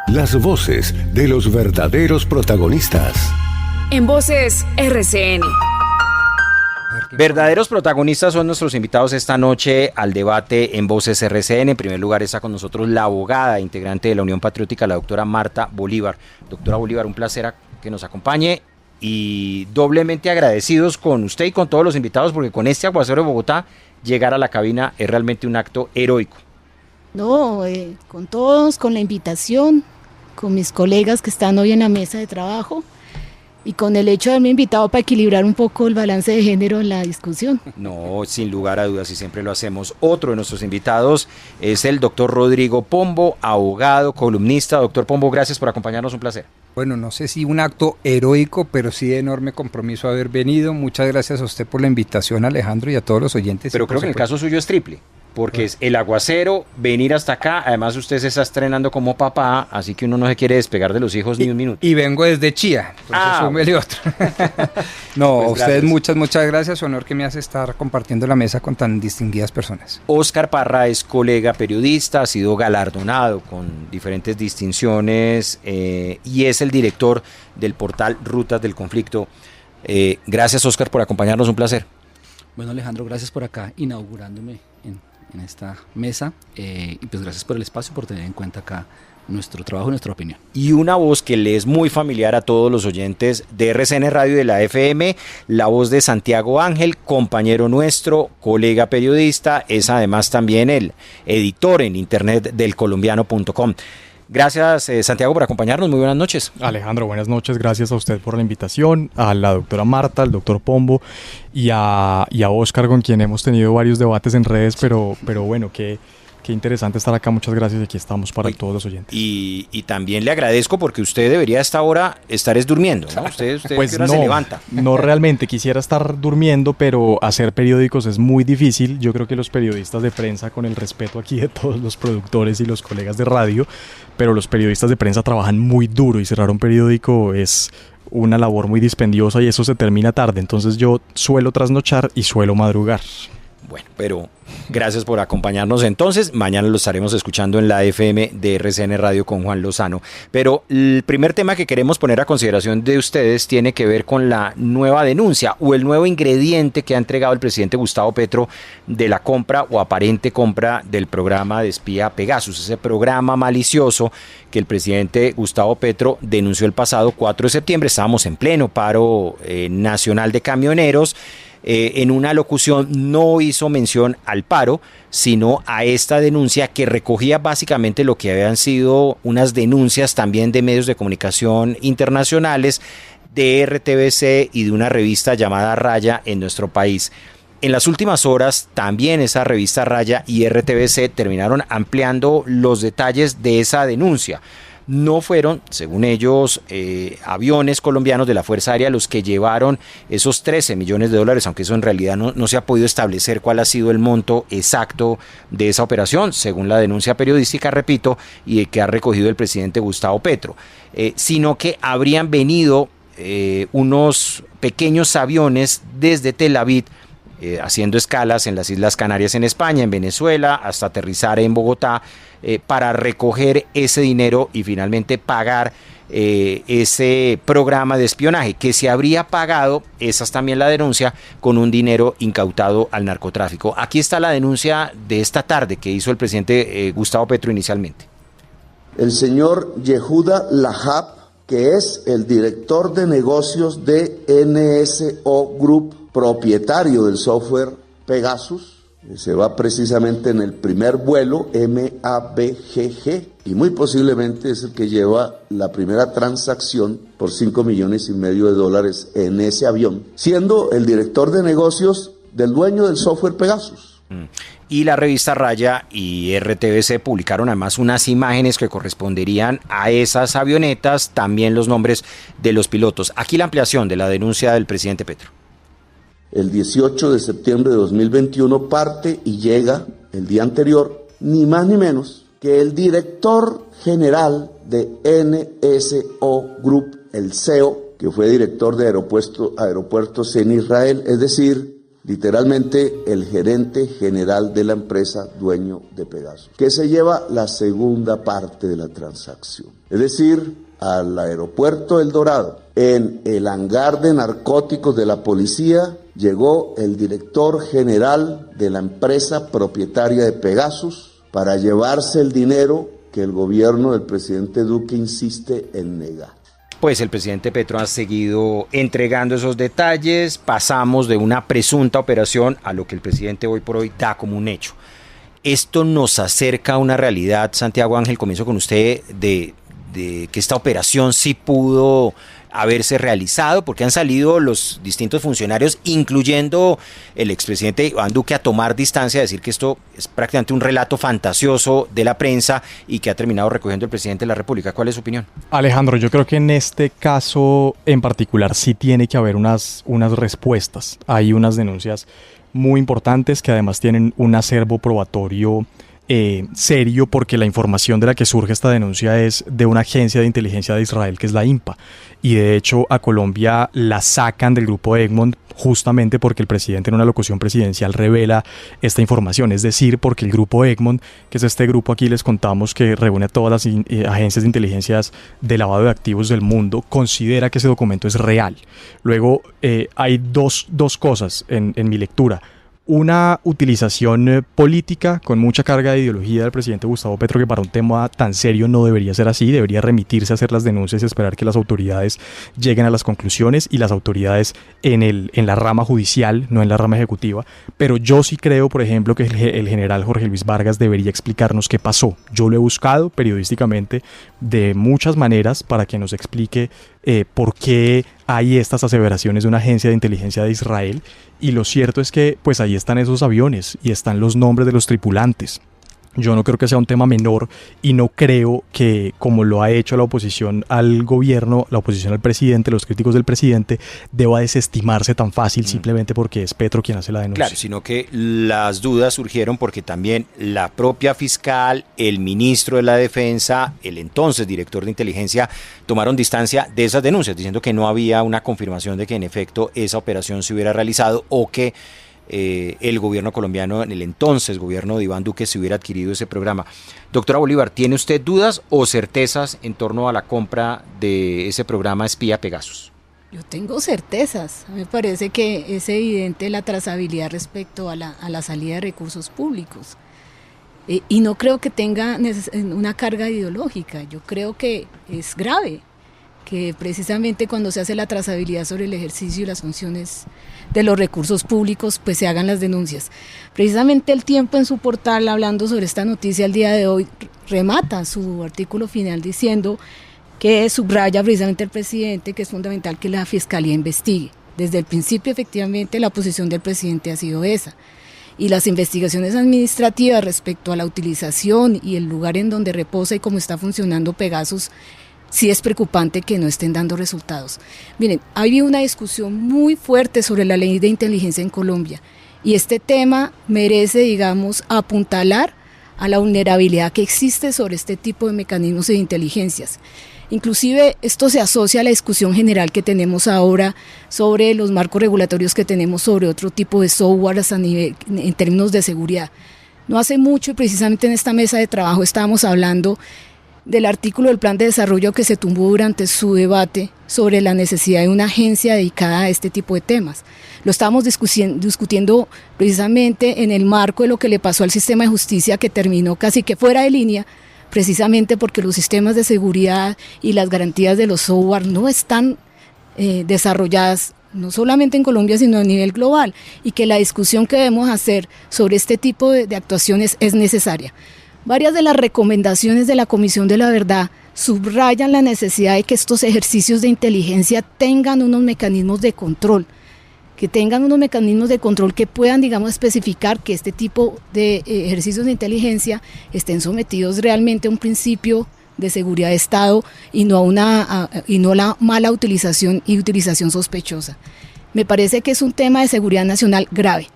Las voces de los verdaderos protagonistas. En Voces RCN. Verdaderos protagonistas son nuestros invitados esta noche al debate en Voces RCN. En primer lugar está con nosotros la abogada integrante de la Unión Patriótica, la doctora Marta Bolívar. Doctora Bolívar, un placer que nos acompañe y doblemente agradecidos con usted y con todos los invitados, porque con este aguacero de Bogotá, llegar a la cabina es realmente un acto heroico. No, con todos, con la invitación, con mis colegas que están hoy en la mesa de trabajo y con el hecho de haberme invitado para equilibrar un poco el balance de género en la discusión. No, sin lugar a dudas, y siempre lo hacemos. Otro de nuestros invitados es el doctor Rodrigo Pombo, abogado, columnista. Doctor Pombo, gracias por acompañarnos, un placer. Bueno, no sé si un acto heroico, pero sí de enorme compromiso haber venido. Muchas gracias a usted por la invitación, Alejandro, y a todos los oyentes. Pero creo que en el caso suyo es triple, porque es el aguacero, venir hasta acá, además usted se está estrenando como papá, así que uno no se quiere despegar de los hijos ni un minuto. Y vengo desde Chía, entonces súmele otro. No, pues a ustedes muchas gracias, honor que me hace estar compartiendo la mesa con tan distinguidas personas. Óscar Parra es colega periodista, ha sido galardonado con diferentes distinciones y es el director del portal Rutas del Conflicto. Gracias, Óscar, por acompañarnos, un placer. Bueno, Alejandro, gracias por acá inaugurándome en esta mesa y pues gracias por el espacio, por tener en cuenta acá nuestro trabajo y nuestra opinión. Y una voz que le es muy familiar a todos los oyentes de RCN Radio y de la FM, la voz de Santiago Ángel, compañero nuestro, colega periodista, es además también el editor en internet del colombiano.com. Gracias, Santiago, por acompañarnos. Muy buenas noches. Alejandro, buenas noches. Gracias a usted por la invitación, a la doctora Marta, al doctor Pombo y a Óscar, con quien hemos tenido varios debates en redes, pero bueno, qué interesante estar acá. Muchas gracias. Aquí estamos para todos los oyentes. Y también le agradezco porque usted debería a esta hora estar durmiendo, ¿no? Usted pues ¿qué hora se levanta? No realmente. Quisiera estar durmiendo, pero hacer periódicos es muy difícil. Yo creo que los periodistas de prensa, con el respeto aquí de todos los productores y los colegas de radio, pero los periodistas de prensa trabajan muy duro y cerrar un periódico es una labor muy dispendiosa y eso se termina tarde. Entonces yo suelo trasnochar y suelo madrugar. Bueno, pero gracias por acompañarnos entonces. Mañana lo estaremos escuchando en la FM de RCN Radio con Juan Lozano. Pero el primer tema que queremos poner a consideración de ustedes tiene que ver con la nueva denuncia o el nuevo ingrediente que ha entregado el presidente Gustavo Petro de la compra o aparente compra del programa de espía Pegasus, ese programa malicioso que el presidente Gustavo Petro denunció el pasado 4 de septiembre. Estábamos en pleno paro nacional de camioneros. En una locución no hizo mención al paro, sino a esta denuncia que recogía básicamente lo que habían sido unas denuncias también de medios de comunicación internacionales, de RTBC y de una revista llamada Raya en nuestro país. En las últimas horas también esa revista Raya y RTBC terminaron ampliando los detalles de esa denuncia. No fueron, según ellos, aviones colombianos de la Fuerza Aérea los que llevaron esos 13 millones de dólares, aunque eso en realidad no se ha podido establecer cuál ha sido el monto exacto de esa operación, según la denuncia periodística, repito, y que ha recogido el presidente Gustavo Petro, sino que habrían venido unos pequeños aviones desde Tel Aviv, haciendo escalas en las Islas Canarias en España, en Venezuela, hasta aterrizar en Bogotá, para recoger ese dinero y finalmente pagar ese programa de espionaje que se habría pagado, esa es también la denuncia, con un dinero incautado al narcotráfico. Aquí está la denuncia de esta tarde que hizo el presidente Gustavo Petro inicialmente. El señor Yehuda Lahab, que es el director de negocios de NSO Group, propietario del software Pegasus, se va precisamente en el primer vuelo MABGG y muy posiblemente es el que lleva la primera transacción por $5,5 millones de dólares en ese avión, siendo el director de negocios del dueño del software Pegasus. Y la revista Raya y RTBC publicaron además unas imágenes que corresponderían a esas avionetas, también los nombres de los pilotos. Aquí la ampliación de la denuncia del presidente Petro. El 18 de septiembre de 2021 parte y llega el día anterior, ni más ni menos que el director general de NSO Group, el CEO, que fue director de aeropuertos en Israel, es decir, literalmente el gerente general de la empresa dueño de Pegasus, que se lleva la segunda parte de la transacción. Es decir, al aeropuerto El Dorado, en el hangar de narcóticos de la policía, llegó el director general de la empresa propietaria de Pegasus para llevarse el dinero que el gobierno del presidente Duque insiste en negar. Pues el presidente Petro ha seguido entregando esos detalles, pasamos de una presunta operación a lo que el presidente hoy por hoy da como un hecho. Esto nos acerca a una realidad, Santiago Ángel, comienzo con usted, de que esta operación sí pudo haberse realizado, porque han salido los distintos funcionarios, incluyendo el expresidente Iván Duque, a tomar distancia, a decir que esto es prácticamente un relato fantasioso de la prensa y que ha terminado recogiendo el presidente de la República. ¿Cuál es su opinión? Alejandro, yo creo que en este caso en particular sí tiene que haber unas respuestas. Hay unas denuncias muy importantes que además tienen un acervo probatorio serio, porque la información de la que surge esta denuncia es de una agencia de inteligencia de Israel, que es la INPA, y de hecho a Colombia la sacan del grupo Egmont justamente porque el presidente en una locución presidencial revela esta información, es decir, porque el grupo Egmont, que es este grupo aquí les contamos que reúne a todas las agencias de inteligencias de lavado de activos del mundo, considera que ese documento es real. Luego hay dos cosas en mi lectura. Una utilización política con mucha carga de ideología del presidente Gustavo Petro, que para un tema tan serio no debería ser así, debería remitirse a hacer las denuncias y esperar que las autoridades lleguen a las conclusiones, y las autoridades en la rama judicial, no en la rama ejecutiva. Pero yo sí creo, por ejemplo, que el general Jorge Luis Vargas debería explicarnos qué pasó. Yo lo he buscado periodísticamente de muchas maneras para que nos explique por qué hay estas aseveraciones de una agencia de inteligencia de Israel, y lo cierto es que pues ahí están esos aviones y están los nombres de los tripulantes. Yo no creo que sea un tema menor, y no creo que, como lo ha hecho la oposición al gobierno, la oposición al presidente, los críticos del presidente, deba desestimarse tan fácil simplemente porque es Petro quien hace la denuncia. Claro, sino que las dudas surgieron porque también la propia fiscal, el ministro de la Defensa, el entonces director de inteligencia, tomaron distancia de esas denuncias, diciendo que no había una confirmación de que en efecto esa operación se hubiera realizado, o que el gobierno colombiano, en el entonces gobierno de Iván Duque, se hubiera adquirido ese programa. Doctora Bolívar, ¿tiene usted dudas o certezas en torno a la compra de ese programa espía Pegasus? Yo tengo certezas. Me parece que es evidente la trazabilidad respecto a la salida de recursos públicos. Y no creo que tenga una carga ideológica. Yo creo que es grave que precisamente cuando se hace la trazabilidad sobre el ejercicio y las funciones de los recursos públicos, pues se hagan las denuncias. Precisamente El Tiempo, en su portal, hablando sobre esta noticia el día de hoy, remata su artículo final diciendo que subraya precisamente el presidente que es fundamental que la Fiscalía investigue. Desde el principio, efectivamente, la posición del presidente ha sido esa. Y las investigaciones administrativas respecto a la utilización y el lugar en donde reposa y cómo está funcionando Pegasus, sí es preocupante que no estén dando resultados. Miren, hay una discusión muy fuerte sobre la ley de inteligencia en Colombia, y este tema merece, digamos, apuntalar a la vulnerabilidad que existe sobre este tipo de mecanismos de inteligencias. Inclusive esto se asocia a la discusión general que tenemos ahora sobre los marcos regulatorios que tenemos sobre otro tipo de software en términos de seguridad. No hace mucho, y precisamente en esta mesa de trabajo estábamos hablando del artículo del plan de desarrollo que se tumbó durante su debate sobre la necesidad de una agencia dedicada a este tipo de temas. Lo estábamos discutiendo precisamente en el marco de lo que le pasó al sistema de justicia, que terminó casi que fuera de línea, precisamente porque los sistemas de seguridad y las garantías de los software no están desarrolladas no solamente en Colombia, sino a nivel global, y que la discusión que debemos hacer sobre este tipo de actuaciones es necesaria. Varias de las recomendaciones de la Comisión de la Verdad subrayan la necesidad de que estos ejercicios de inteligencia tengan unos mecanismos de control, que puedan, digamos, especificar que este tipo de ejercicios de inteligencia estén sometidos realmente a un principio de seguridad de Estado y no la mala utilización y utilización sospechosa. Me parece que es un tema de seguridad nacional grave.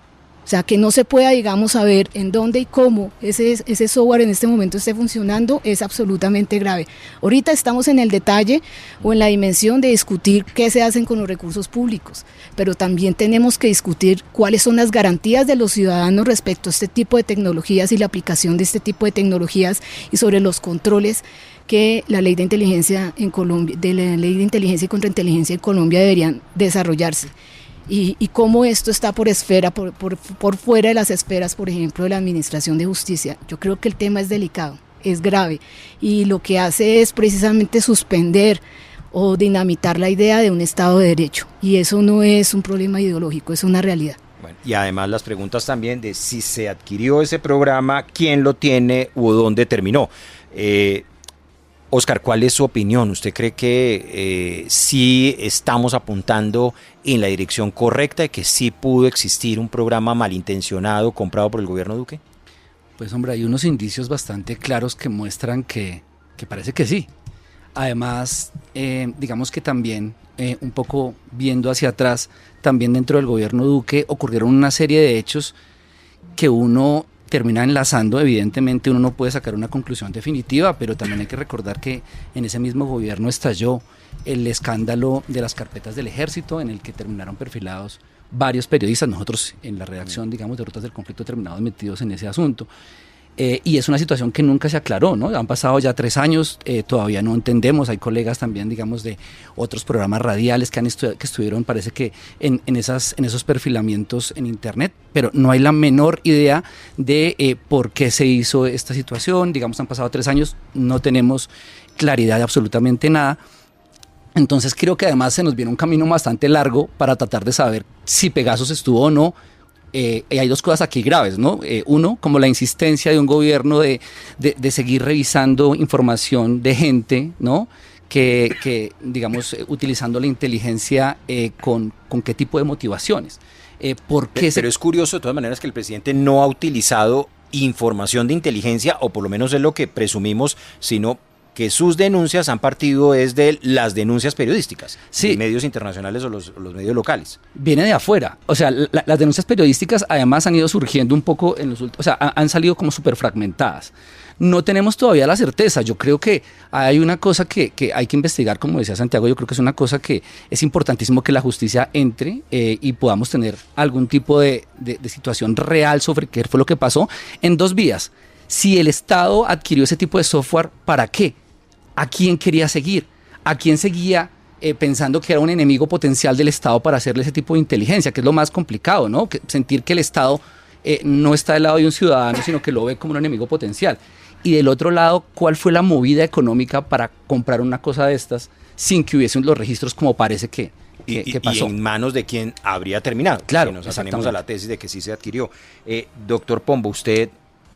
O sea, que no se pueda, digamos, saber en dónde y cómo ese software en este momento esté funcionando es absolutamente grave. Ahorita estamos en el detalle o en la dimensión de discutir qué se hacen con los recursos públicos, pero también tenemos que discutir cuáles son las garantías de los ciudadanos respecto a este tipo de tecnologías y la aplicación de este tipo de tecnologías y sobre los controles que la ley de inteligencia en Colombia, de la ley de inteligencia y contrainteligencia en Colombia deberían desarrollarse. Y cómo esto está por fuera de las esferas, por ejemplo, de la Administración de Justicia. Yo creo que el tema es delicado, es grave, y lo que hace es precisamente suspender o dinamitar la idea de un Estado de Derecho, y eso no es un problema ideológico, es una realidad. Bueno, y además las preguntas también de si se adquirió ese programa, quién lo tiene o dónde terminó. Oscar, ¿cuál es su opinión? ¿Usted cree que sí estamos apuntando en la dirección correcta de que sí pudo existir un programa malintencionado comprado por el gobierno Duque? Pues hombre, hay unos indicios bastante claros que muestran que parece que sí. Además, digamos que también, un poco viendo hacia atrás, también dentro del gobierno Duque ocurrieron una serie de hechos que uno termina enlazando. Evidentemente uno no puede sacar una conclusión definitiva, pero también hay que recordar que en ese mismo gobierno estalló el escándalo de las carpetas del ejército, en el que terminaron perfilados varios periodistas. Nosotros en la redacción, digamos, de Rutas del Conflicto terminamos metidos en ese asunto. Y es una situación que nunca se aclaró, ¿no? Han pasado ya 3 años, todavía no entendemos. Hay colegas también, digamos, de otros programas radiales que estuvieron, parece que en esos perfilamientos en internet, pero no hay la menor idea de por qué se hizo esta situación. Digamos, han pasado 3 años, no tenemos claridad de absolutamente nada. Entonces creo que además se nos viene un camino bastante largo para tratar de saber si Pegasus estuvo o no. Y hay 2 cosas aquí graves, ¿no? Uno, como la insistencia de un gobierno de seguir revisando información de gente, ¿no? Que digamos, utilizando la inteligencia con qué tipo de motivaciones. Pero es curioso de todas maneras que el presidente no ha utilizado información de inteligencia, o por lo menos es lo que presumimos, sino que sus denuncias han partido desde las denuncias periodísticas, sí, de medios internacionales o los medios locales. Viene de afuera. O sea, las denuncias periodísticas además han ido surgiendo un poco en los últimos, o sea, han salido como súper fragmentadas. No tenemos todavía la certeza. Yo creo que hay una cosa que hay que investigar, como decía Santiago. Yo creo que es una cosa que es importantísimo que la justicia entre y podamos tener algún tipo de situación real sobre qué fue lo que pasó en 2 vías. Si el Estado adquirió ese tipo de software, ¿para qué? ¿A quién quería seguir? ¿A quién seguía pensando que era un enemigo potencial del Estado para hacerle ese tipo de inteligencia? Que es lo más complicado, ¿no? Sentir que el Estado no está del lado de un ciudadano, sino que lo ve como un enemigo potencial. Y del otro lado, ¿cuál fue la movida económica para comprar una cosa de estas sin que hubiesen los registros como parece que pasó? Y en manos de quién habría terminado. Claro, si nos atenemos a la tesis de que sí se adquirió. Doctor Pombo, ¿usted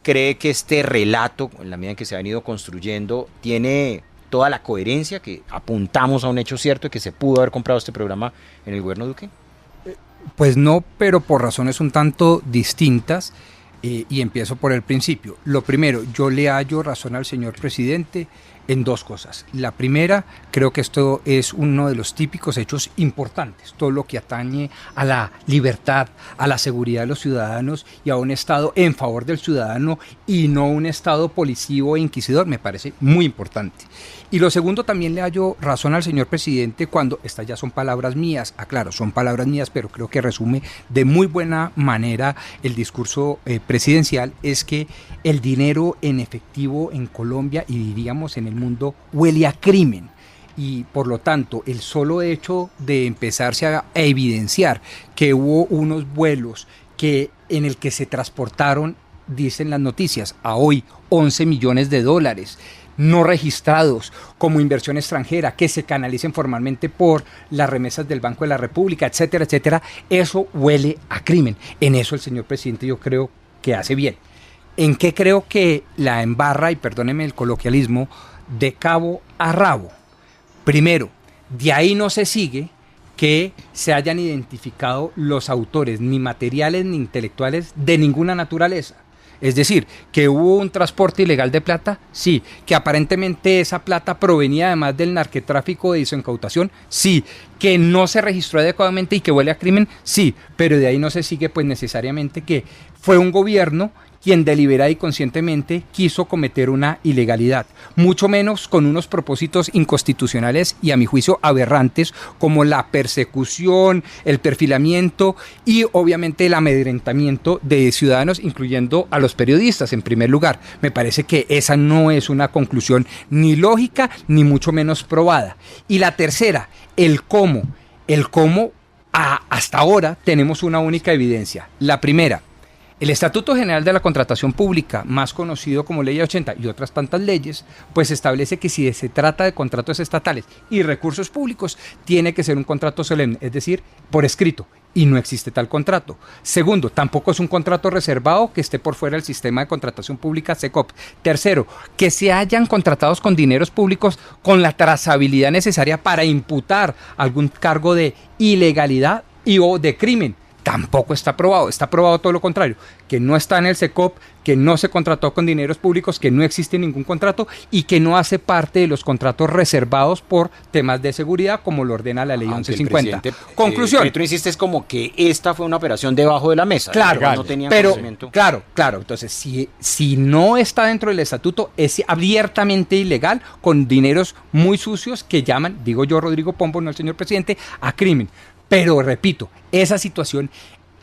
cree que este relato, en la medida en que se ha venido construyendo, tiene toda la coherencia, que apuntamos a un hecho cierto y que se pudo haber comprado este programa en el gobierno Duque? Pues no, pero por razones un tanto distintas, y empiezo por el principio. Lo primero, yo le hallo razón al señor presidente en 2 cosas. La primera, creo que esto es uno de los típicos hechos importantes, todo lo que atañe a la libertad, a la seguridad de los ciudadanos y a un Estado en favor del ciudadano y no un Estado policivo e inquisidor, me parece muy importante. Y lo segundo, también le hallo razón al señor presidente cuando, estas ya son palabras mías, aclaro, son palabras mías, pero creo que resume de muy buena manera el discurso presidencial, es que el dinero en efectivo en Colombia y diríamos en el mundo huele a crimen. Y por lo tanto el solo hecho de empezarse a evidenciar que hubo unos vuelos en el que se transportaron, dicen las noticias, a hoy $11 millones no registrados como inversión extranjera, que se canalicen formalmente por las remesas del Banco de la República, etcétera, etcétera, eso huele a crimen. En eso el señor presidente yo creo que hace bien. ¿En qué creo que la embarra, y perdóneme el coloquialismo, de cabo a rabo? Primero, de ahí no se sigue que se hayan identificado los autores, ni materiales ni intelectuales de ninguna naturaleza. Es decir, que hubo un transporte ilegal de plata, sí. Que aparentemente esa plata provenía además del narcotráfico de incautación, sí. Que no se registró adecuadamente y que huele a crimen, sí. Pero de ahí no se sigue pues necesariamente que fue un gobierno quien deliberada y conscientemente quiso cometer una ilegalidad, mucho menos con unos propósitos inconstitucionales y a mi juicio aberrantes como la persecución, el perfilamiento y obviamente el amedrentamiento de ciudadanos, incluyendo a los periodistas en primer lugar. Me parece que esa no es una conclusión ni lógica ni mucho menos probada. Y la tercera, el cómo. Hasta ahora tenemos una única evidencia. La primera, el Estatuto General de la Contratación Pública, más conocido como Ley 80 y otras tantas leyes, pues establece que si se trata de contratos estatales y recursos públicos, tiene que ser un contrato solemne, es decir, por escrito, y no existe tal contrato. Segundo, tampoco es un contrato reservado que esté por fuera del sistema de contratación pública SECOP. Tercero, que se hayan contratados con dineros públicos con la trazabilidad necesaria para imputar algún cargo de ilegalidad y o de crimen. Tampoco está aprobado todo lo contrario, que no está en el SECOP, que no se contrató con dineros públicos, que no existe ningún contrato y que no hace parte de los contratos reservados por temas de seguridad como lo ordena la ley 1150. Conclusión. Petro insiste es como que esta fue una operación debajo de la mesa. Claro, no tenían pero conocimiento. claro. Entonces, si no está dentro del estatuto, es abiertamente ilegal con dineros muy sucios que llaman, digo yo Rodrigo Pombo, no el señor presidente, a crimen. Pero repito, esa situación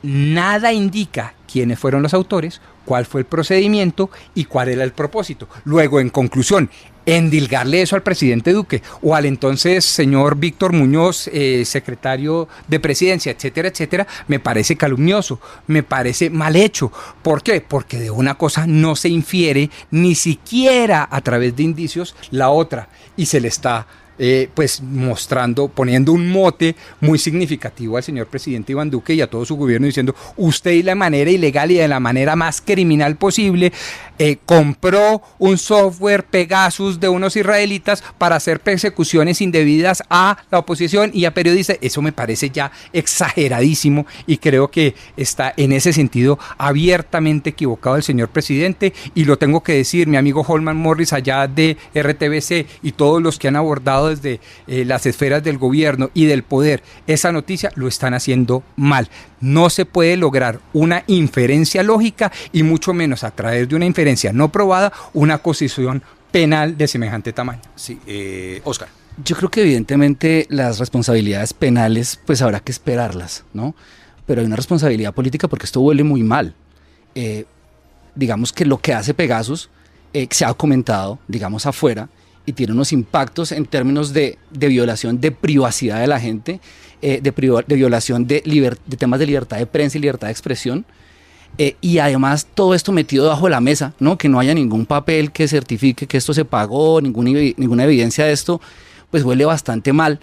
nada indica quiénes fueron los autores, cuál fue el procedimiento y cuál era el propósito. Luego, en conclusión, endilgarle eso al presidente Duque o al entonces señor Víctor Muñoz, secretario de Presidencia, etcétera, etcétera, me parece calumnioso, me parece mal hecho. ¿Por qué? Porque de una cosa no se infiere ni siquiera a través de indicios la otra y se le está pues poniendo un mote muy significativo al señor presidente Iván Duque y a todo su gobierno diciendo: usted de la manera ilegal y de la manera más criminal posible compró un software Pegasus de unos israelitas para hacer persecuciones indebidas a la oposición y a periodistas. Eso me parece ya exageradísimo y creo que está en ese sentido abiertamente equivocado el señor presidente, y lo tengo que decir, mi amigo Holman Morris allá de RTBC y todos los que han abordado desde las esferas del gobierno y del poder esa noticia lo están haciendo mal. No se puede lograr una inferencia lógica y mucho menos a través de una inferencia no probada una acusación penal de semejante tamaño. Sí, Oscar. Yo creo que evidentemente las responsabilidades penales pues habrá que esperarlas, ¿no? Pero hay una responsabilidad política porque esto huele muy mal. Digamos que lo que hace Pegasus se ha comentado, digamos, afuera, y tiene unos impactos en términos de violación de privacidad de la gente, de violación de temas de libertad de prensa y libertad de expresión, y además todo esto metido debajo de la mesa, ¿no? Que no haya ningún papel que certifique que esto se pagó, ninguna evidencia de esto, pues huele bastante mal.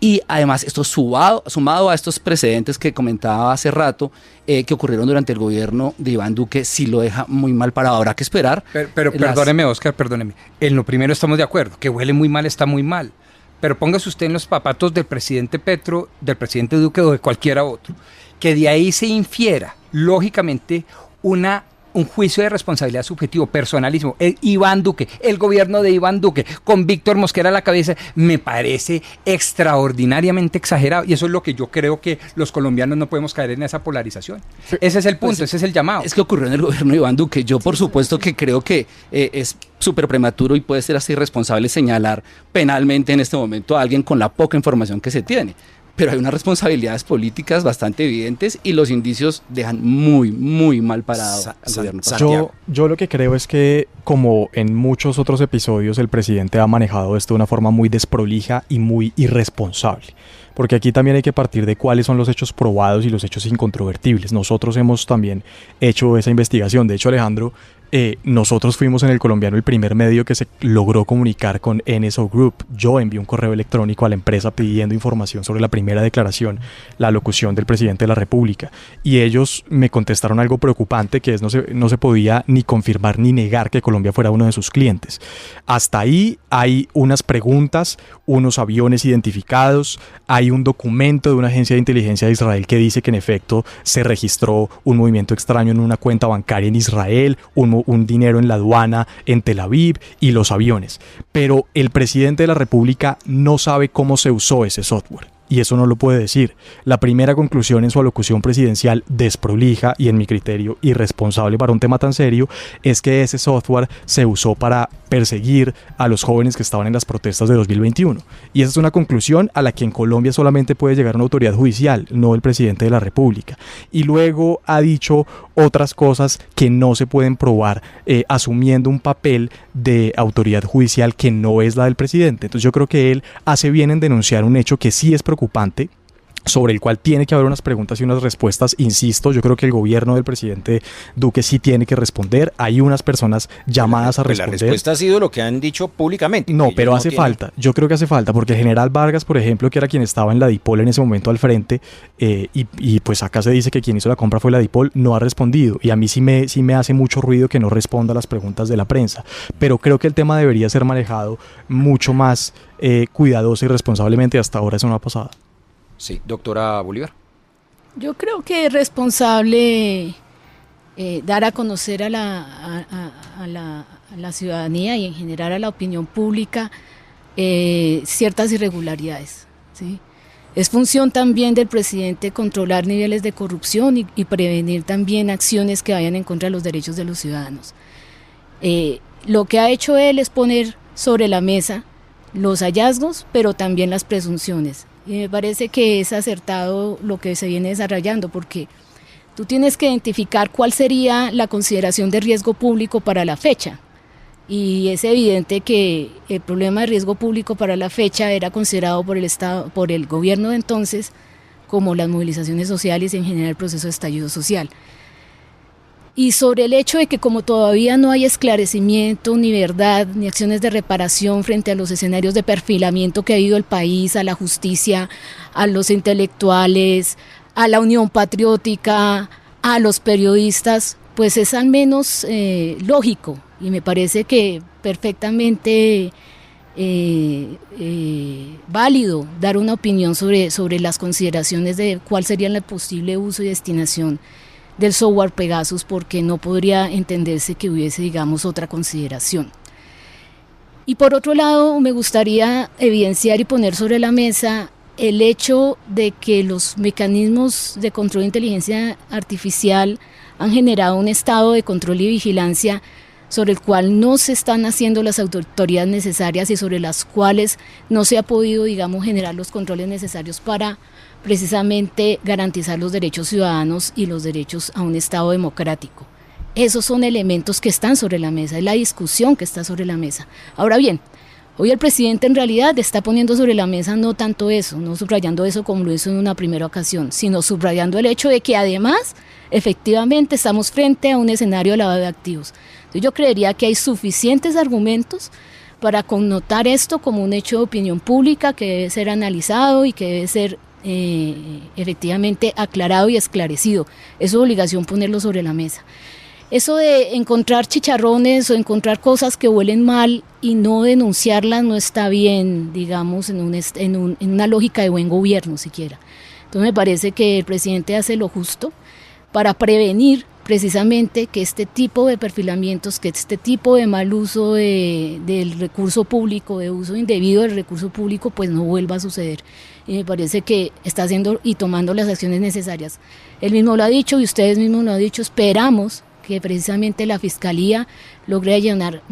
Y además esto sumado a estos precedentes que comentaba hace rato, que ocurrieron durante el gobierno de Iván Duque, sí lo deja muy mal parado. Habrá que esperar. Pero perdóneme, Oscar, perdóneme. En lo primero estamos de acuerdo, que huele muy mal, está muy mal. Pero póngase usted en los zapatos del presidente Petro, del presidente Duque o de cualquiera otro. Que de ahí se infiera, lógicamente, un juicio de responsabilidad subjetivo, personalismo. Iván Duque, el gobierno de Iván Duque, con Víctor Mosquera a la cabeza, me parece extraordinariamente exagerado. Y eso es lo que yo creo que los colombianos no podemos caer en esa polarización. Ese es el punto, pues, ese es el llamado. Es que ocurrió en el gobierno de Iván Duque. Yo, por supuesto, que creo que es súper prematuro y puede ser hasta irresponsable señalar penalmente en este momento a alguien con la poca información que se tiene. Pero hay unas responsabilidades políticas bastante evidentes y los indicios dejan muy, muy mal parado al gobierno. Yo lo que creo es que, como en muchos otros episodios, el presidente ha manejado esto de una forma muy desprolija y muy irresponsable. Porque aquí también hay que partir de cuáles son los hechos probados y los hechos incontrovertibles. Nosotros hemos también hecho esa investigación. De hecho, Alejandro, nosotros fuimos en El Colombiano el primer medio que se logró comunicar con NSO Group. Yo envié un correo electrónico a la empresa pidiendo información sobre la primera declaración, la alocución del presidente de la República, y ellos me contestaron algo preocupante, que es no se podía ni confirmar ni negar que Colombia fuera uno de sus clientes. Hasta ahí hay unas preguntas, unos aviones identificados, hay un documento de una agencia de inteligencia de Israel que dice que en efecto se registró un movimiento extraño en una cuenta bancaria en Israel, un dinero en la aduana en Tel Aviv y los aviones. Pero el presidente de la República no sabe cómo se usó ese software. Y eso no lo puede decir. La primera conclusión en su alocución presidencial desprolija y, en mi criterio, irresponsable para un tema tan serio, es que ese software se usó para perseguir a los jóvenes que estaban en las protestas de 2021. Y esa es una conclusión a la que en Colombia solamente puede llegar una autoridad judicial, no el presidente de la República. Y luego ha dicho otras cosas que no se pueden probar, asumiendo un papel de autoridad judicial que no es la del presidente. Entonces yo creo que él hace bien en denunciar un hecho que sí es preocupante, sobre el cual tiene que haber unas preguntas y unas respuestas. Insisto, yo creo que el gobierno del presidente Duque sí tiene que responder. Hay unas personas llamadas a responder. La respuesta ha sido lo que han dicho públicamente. No, pero hace falta. Yo creo que hace falta, porque el general Vargas, por ejemplo, que era quien estaba en la DIPOL en ese momento al frente, y pues acá se dice que quien hizo la compra fue la DIPOL, no ha respondido. Y a mí sí me hace mucho ruido que no responda a las preguntas de la prensa. Pero creo que el tema debería ser manejado mucho más cuidadoso y responsablemente. Hasta ahora eso no ha pasado. Sí, doctora Bolívar. Yo creo que es responsable dar a conocer a la ciudadanía y en general a la opinión pública ciertas irregularidades, ¿sí? Es función también del presidente controlar niveles de corrupción y prevenir también acciones que vayan en contra de los derechos de los ciudadanos. Lo que ha hecho él es poner sobre la mesa los hallazgos, pero también las presunciones. Y me parece que es acertado lo que se viene desarrollando, porque tú tienes que identificar cuál sería la consideración de riesgo público para la fecha. Y es evidente que el problema de riesgo público para la fecha era considerado por el Estado, por el gobierno de entonces, como las movilizaciones sociales y en general el proceso de estallido social. Y sobre el hecho de que como todavía no hay esclarecimiento, ni verdad, ni acciones de reparación frente a los escenarios de perfilamiento que ha habido el país, a la justicia, a los intelectuales, a la Unión Patriótica, a los periodistas, pues es al menos lógico, y me parece que perfectamente válido dar una opinión sobre las consideraciones de cuál sería el posible uso y destinación del software Pegasus, porque no podría entenderse que hubiese, digamos, otra consideración. Y por otro lado, me gustaría evidenciar y poner sobre la mesa el hecho de que los mecanismos de control de inteligencia artificial han generado un estado de control y vigilancia sobre el cual no se están haciendo las autoridades necesarias y sobre las cuales no se ha podido, digamos, generar los controles necesarios para precisamente garantizar los derechos ciudadanos y los derechos a un Estado democrático. Esos son elementos que están sobre la mesa, es la discusión que está sobre la mesa. Ahora bien, hoy el presidente en realidad está poniendo sobre la mesa no tanto eso, no subrayando eso como lo hizo en una primera ocasión, sino subrayando el hecho de que además, efectivamente, estamos frente a un escenario de lavado de activos. Entonces yo creería que hay suficientes argumentos para connotar esto como un hecho de opinión pública que debe ser analizado y que debe ser efectivamente aclarado y esclarecido. Es su obligación ponerlo sobre la mesa. Eso de encontrar chicharrones o encontrar cosas que huelen mal y no denunciarlas no está bien, digamos, en una lógica de buen gobierno siquiera. Entonces me parece que el presidente hace lo justo para prevenir precisamente que este tipo de perfilamientos, que este tipo de mal uso del recurso público, de uso indebido del recurso público, pues no vuelva a suceder. Y me parece que está haciendo y tomando las acciones necesarias. Él mismo lo ha dicho y ustedes mismos lo han dicho, esperamos que precisamente la Fiscalía logre allanar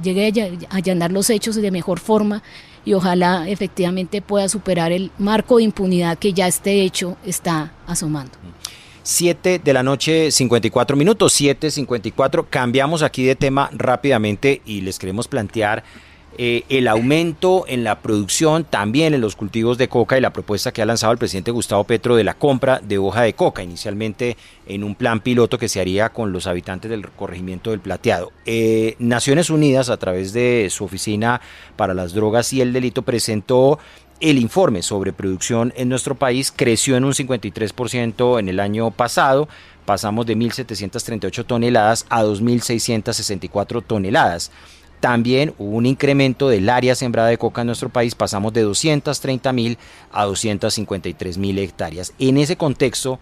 llegue a allanar los hechos de mejor forma y ojalá efectivamente pueda superar el marco de impunidad que ya este hecho está asomando. 7 de la noche, 54 minutos, 7:54. Cambiamos aquí de tema rápidamente y les queremos plantear el aumento en la producción, también en los cultivos de coca, y la propuesta que ha lanzado el presidente Gustavo Petro de la compra de hoja de coca, inicialmente en un plan piloto que se haría con los habitantes del corregimiento del Plateado. Naciones Unidas, a través de su Oficina para las Drogas y el Delito, presentó el informe sobre producción en nuestro país. Creció en un 53% en el año pasado. Pasamos de 1.738 toneladas a 2.664 toneladas. También hubo un incremento del área sembrada de coca en nuestro país. Pasamos de 230.000 a 253.000 hectáreas. En ese contexto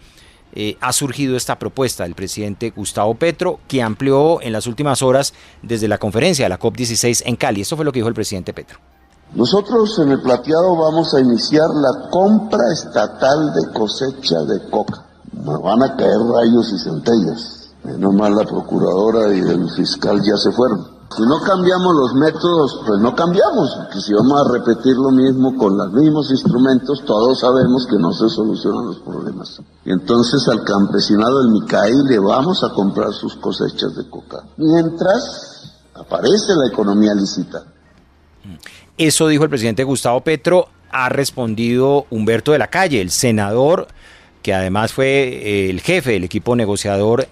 ha surgido esta propuesta del presidente Gustavo Petro, que amplió en las últimas horas desde la conferencia de la COP16 en Cali. Esto fue lo que dijo el presidente Petro. Nosotros en el Plateado vamos a iniciar la compra estatal de cosecha de coca. Nos van a caer rayos y centellas. Menos mal la procuradora y el fiscal ya se fueron. Si no cambiamos los métodos, pues no cambiamos. Porque si vamos a repetir lo mismo con los mismos instrumentos, todos sabemos que no se solucionan los problemas. Y entonces al campesinado del Micay le vamos a comprar sus cosechas de coca. Mientras aparece la economía lícita. Eso dijo el presidente Gustavo Petro. Ha respondido Humberto de la Calle, el senador, que además fue el jefe del equipo negociador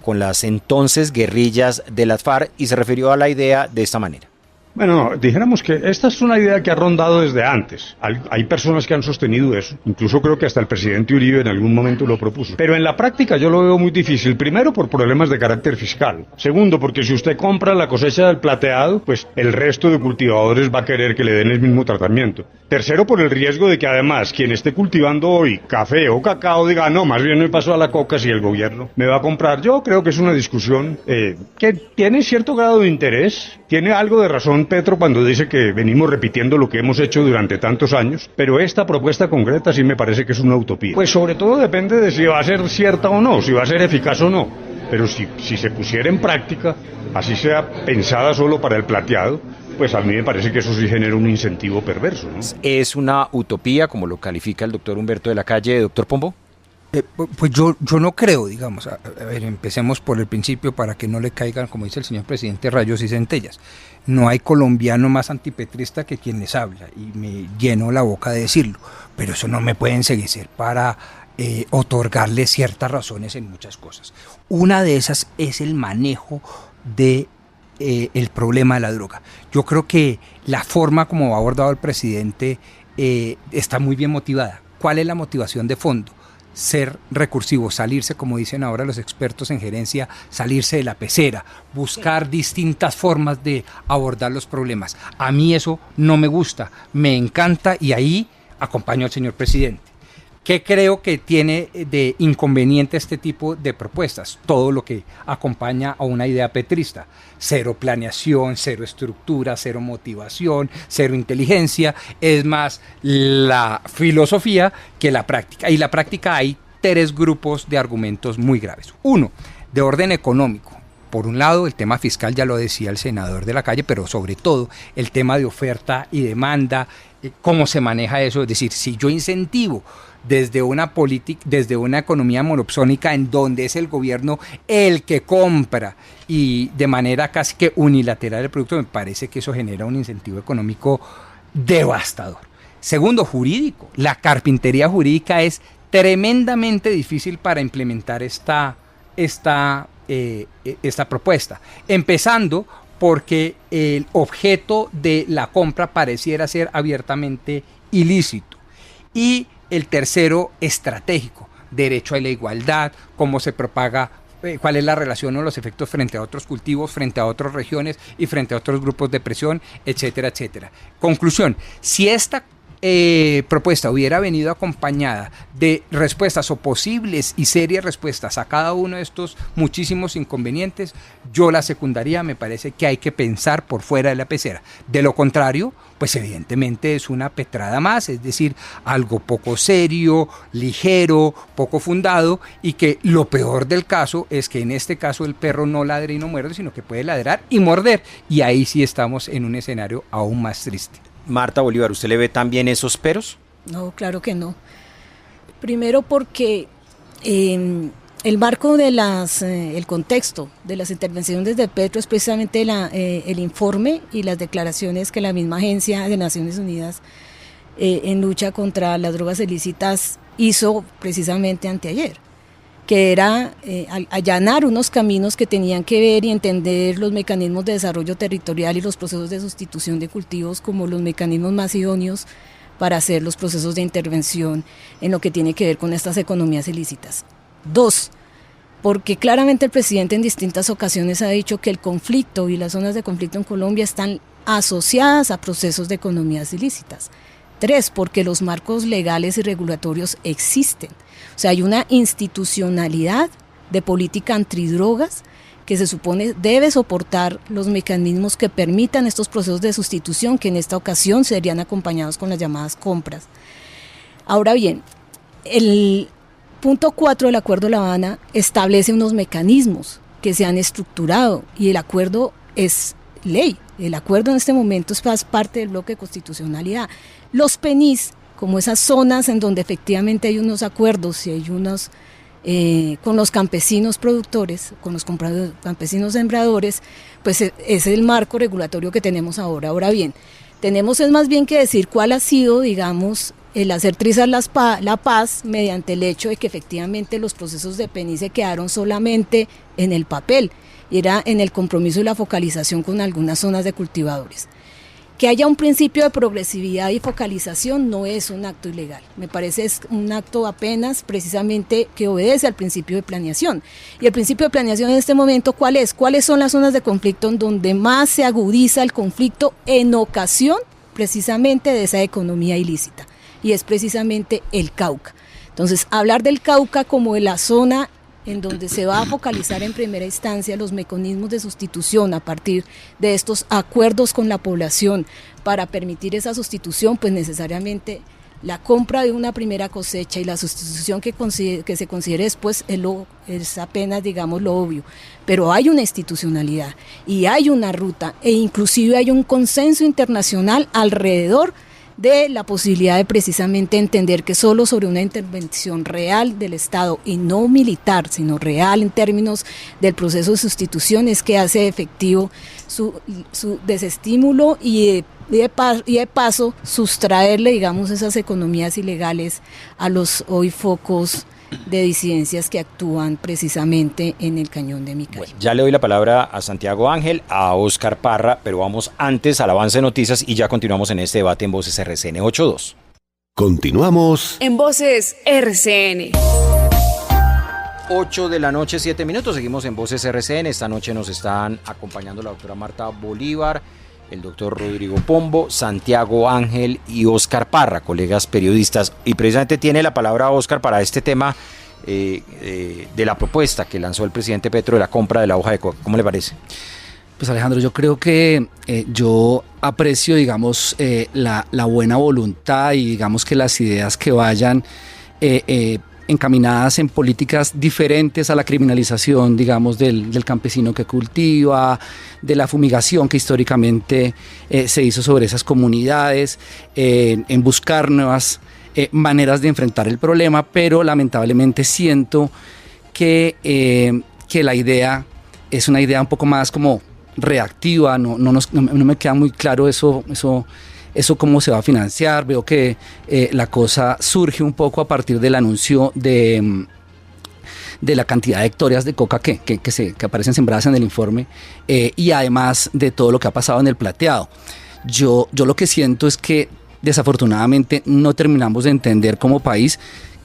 con las entonces guerrillas de las FARC, y se refirió a la idea de esta manera. Bueno, no, dijéramos que esta es una idea que ha rondado desde antes. Hay personas que han sostenido eso. Incluso creo que hasta el presidente Uribe en algún momento lo propuso. Pero en la práctica yo lo veo muy difícil. Primero, por problemas de carácter fiscal. Segundo, porque si usted compra la cosecha del Plateado, pues el resto de cultivadores va a querer que le den el mismo tratamiento. Tercero, por el riesgo de que además quien esté cultivando hoy café o cacao diga, no, más bien me paso a la coca si el gobierno me va a comprar. Yo creo que es una discusión que tiene cierto grado de interés, tiene algo de razón Petro cuando dice que venimos repitiendo lo que hemos hecho durante tantos años, pero esta propuesta concreta sí me parece que es una utopía. Pues sobre todo depende de si va a ser cierta o no, si va a ser eficaz o no, pero si se pusiera en práctica, así sea pensada solo para el Plateado, pues a mí me parece que eso sí genera un incentivo perverso, ¿no? ¿Es una utopía, como lo califica el doctor Humberto de la Calle? Doctor Pombo. Pues yo no creo, digamos, a ver, empecemos por el principio para que no le caigan, como dice el señor presidente, rayos y centellas. No hay colombiano más antipetrista que quien les habla, y me lleno la boca de decirlo, pero eso no me puede enseguecer para otorgarle ciertas razones en muchas cosas. Una de esas es el manejo de el problema de la droga. Yo creo que la forma como ha abordado el presidente está muy bien motivada. ¿Cuál es la motivación de fondo? Ser recursivo, salirse, como dicen ahora los expertos en gerencia, salirse de la pecera, buscar distintas formas de abordar los problemas. A mí eso no me gusta, me encanta, y ahí acompaño al señor presidente. ¿Qué creo que tiene de inconveniente este tipo de propuestas? Todo lo que acompaña a una idea petrista. Cero planeación, cero estructura, cero motivación, cero inteligencia. Es más la filosofía que la práctica. Y la práctica hay tres grupos de argumentos muy graves. Uno, de orden económico. Por un lado, el tema fiscal, ya lo decía el senador de la Calle, pero sobre todo el tema de oferta y demanda, cómo se maneja eso. Es decir, si yo incentivo desde una economía monopsónica en donde es el gobierno el que compra y de manera casi que unilateral el producto, me parece que eso genera un incentivo económico devastador. Segundo, jurídico. La carpintería jurídica es tremendamente difícil para implementar esta propuesta, empezando porque el objeto de la compra pareciera ser abiertamente ilícito. Y el tercero, estratégico, derecho a la igualdad, cómo se propaga, cuál es la relación o los efectos frente a otros cultivos, frente a otras regiones y frente a otros grupos de presión, etcétera, etcétera. Conclusión, si esta propuesta hubiera venido acompañada de respuestas o posibles y serias respuestas a cada uno de estos muchísimos inconvenientes, yo la secundaría. Me parece que hay que pensar por fuera de la pecera. De lo contrario, pues evidentemente es una petrada más, es decir, algo poco serio, ligero, poco fundado, y que lo peor del caso es que en este caso el perro no ladra y no muerde, sino que puede ladrar y morder, y ahí sí estamos en un escenario aún más triste. Marta Bolívar, ¿usted le ve también esos peros? No, claro que no. Primero porque el el marco de el contexto de las intervenciones de Petro es precisamente el informe y las declaraciones que la misma Agencia de Naciones Unidas en lucha contra las drogas ilícitas hizo precisamente anteayer, que era allanar unos caminos que tenían que ver y entender los mecanismos de desarrollo territorial y los procesos de sustitución de cultivos como los mecanismos más idóneos para hacer los procesos de intervención en lo que tiene que ver con estas economías ilícitas. 2, porque claramente el presidente en distintas ocasiones ha dicho que el conflicto y las zonas de conflicto en Colombia están asociadas a procesos de economías ilícitas. 3, porque los marcos legales y regulatorios existen. O sea, hay una institucionalidad de política antidrogas que se supone debe soportar los mecanismos que permitan estos procesos de sustitución, que en esta ocasión serían acompañados con las llamadas compras. Ahora bien, el punto 4 del Acuerdo de La Habana establece unos mecanismos que se han estructurado y el acuerdo es ley. El acuerdo en este momento es parte del bloque de constitucionalidad. Los PENIS, como esas zonas en donde efectivamente hay unos acuerdos y hay unos con los campesinos productores, con los campesinos sembradores, pues es el marco regulatorio que tenemos ahora. Ahora bien, tenemos es más bien que decir cuál ha sido, digamos, el hacer trizar la paz mediante el hecho de que efectivamente los procesos de PENI se quedaron solamente en el papel, era en el compromiso y la focalización con algunas zonas de cultivadores. Que haya un principio de progresividad y focalización no es un acto ilegal, me parece es un acto apenas precisamente que obedece al principio de planeación. Y el principio de planeación en este momento, ¿cuál es? ¿Cuáles son las zonas de conflicto en donde más se agudiza el conflicto en ocasión precisamente de esa economía ilícita? Y es precisamente el Cauca. Entonces, hablar del Cauca como de la zona en donde se va a focalizar en primera instancia los mecanismos de sustitución a partir de estos acuerdos con la población para permitir esa sustitución, pues necesariamente la compra de una primera cosecha y la sustitución que se considere después es apenas, digamos, lo obvio. Pero hay una institucionalidad y hay una ruta e inclusive hay un consenso internacional alrededor de la posibilidad de precisamente entender que solo sobre una intervención real del Estado y no militar, sino real en términos del proceso de sustitución es que hace efectivo su desestímulo y de paso sustraerle, digamos, esas economías ilegales a los hoy focos de disidencias que actúan precisamente en el cañón de Micay. Bueno, ya le doy la palabra a Santiago Ángel, a Óscar Parra, pero vamos antes al avance de noticias y ya continuamos en este debate en Voces RCN 8.2. Continuamos En Voces RCN. 8 de la noche, 7 minutos, seguimos en Voces RCN. Esta noche nos están acompañando la doctora Marta Bolívar, el doctor Rodrigo Pombo, Santiago Ángel y Óscar Parra, colegas periodistas. Y precisamente tiene la palabra Óscar para este tema de la propuesta que lanzó el presidente Petro de la compra de la hoja de coca. ¿Cómo le parece? Pues Alejandro, yo creo que yo aprecio, digamos, la buena voluntad y digamos que las ideas que vayan encaminadas en políticas diferentes a la criminalización, digamos, del campesino que cultiva, de la fumigación que históricamente se hizo sobre esas comunidades, en buscar nuevas maneras de enfrentar el problema, pero lamentablemente siento que la idea es una idea un poco más como reactiva, no me queda muy claro eso cómo se va a financiar. Veo que la cosa surge un poco a partir del anuncio de la cantidad de hectáreas de coca que aparecen sembradas en el informe y además de todo lo que ha pasado en el plateado. Yo lo que siento es que desafortunadamente no terminamos de entender como país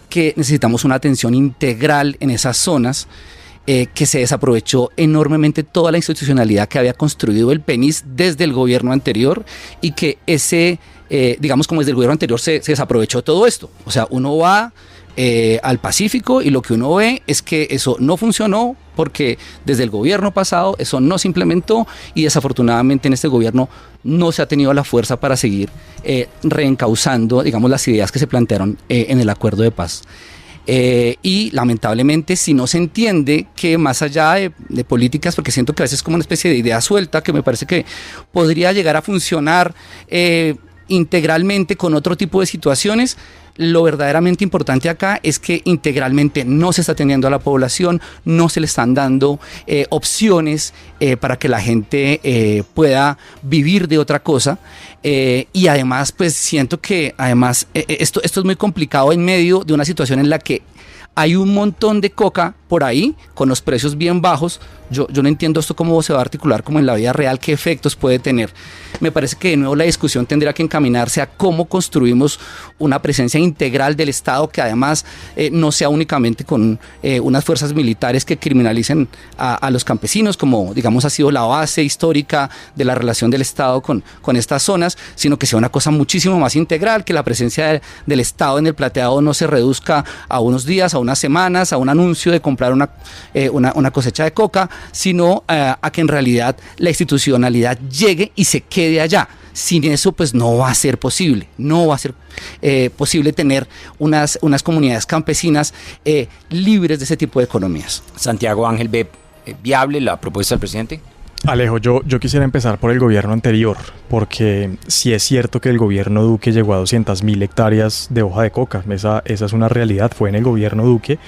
que necesitamos una atención integral en esas zonas, que se desaprovechó enormemente toda la institucionalidad que había construido el PENIS desde el gobierno anterior y que digamos como desde el gobierno anterior se desaprovechó todo esto. O sea, uno va al Pacífico y lo que uno ve es que eso no funcionó porque desde el gobierno pasado eso no se implementó y desafortunadamente en este gobierno no se ha tenido la fuerza para seguir reencauzando, digamos, las ideas que se plantearon en el acuerdo de paz. Y lamentablemente si no se entiende que más allá de políticas, porque siento que a veces es como una especie de idea suelta que me parece que podría llegar a funcionar integralmente con otro tipo de situaciones, lo verdaderamente importante acá es que integralmente no se está atendiendo a la población, no se le están dando opciones para que la gente pueda vivir de otra cosa. Y además, pues siento que además esto es muy complicado en medio de una situación en la que hay un montón de coca por ahí con los precios bien bajos. Yo no entiendo esto cómo se va a articular como en la vida real, qué efectos puede tener. Me parece que de nuevo la discusión tendrá que encaminarse a cómo construimos una presencia integral del Estado que además no sea únicamente con unas fuerzas militares que criminalicen a los campesinos, como digamos ha sido la base histórica de la relación del Estado con estas zonas, sino que sea una cosa muchísimo más integral, que la presencia del Estado en el plateado no se reduzca a unos días, a unas semanas, a un anuncio de comprar una cosecha de coca, sino a que en realidad la institucionalidad llegue y se quede allá. Sin eso pues no va a ser posible, posible tener unas comunidades campesinas libres de ese tipo de economías. Santiago Ángel, ¿ve viable la propuesta del presidente? Alejo, yo quisiera empezar por el gobierno anterior, porque sí es cierto que el gobierno Duque llegó a 200.000 hectáreas de hoja de coca, esa es una realidad, fue en el gobierno Duque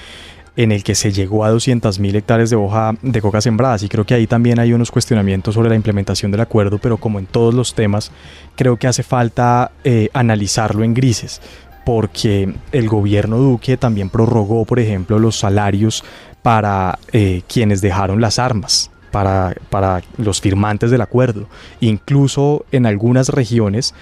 en el que se llegó a 200.000 hectáreas de hoja de coca sembradas, y creo que ahí también hay unos cuestionamientos sobre la implementación del acuerdo, pero como en todos los temas, creo que hace falta analizarlo en grises, porque el gobierno Duque también prorrogó, por ejemplo, los salarios para quienes dejaron las armas, para los firmantes del acuerdo. Incluso en algunas regiones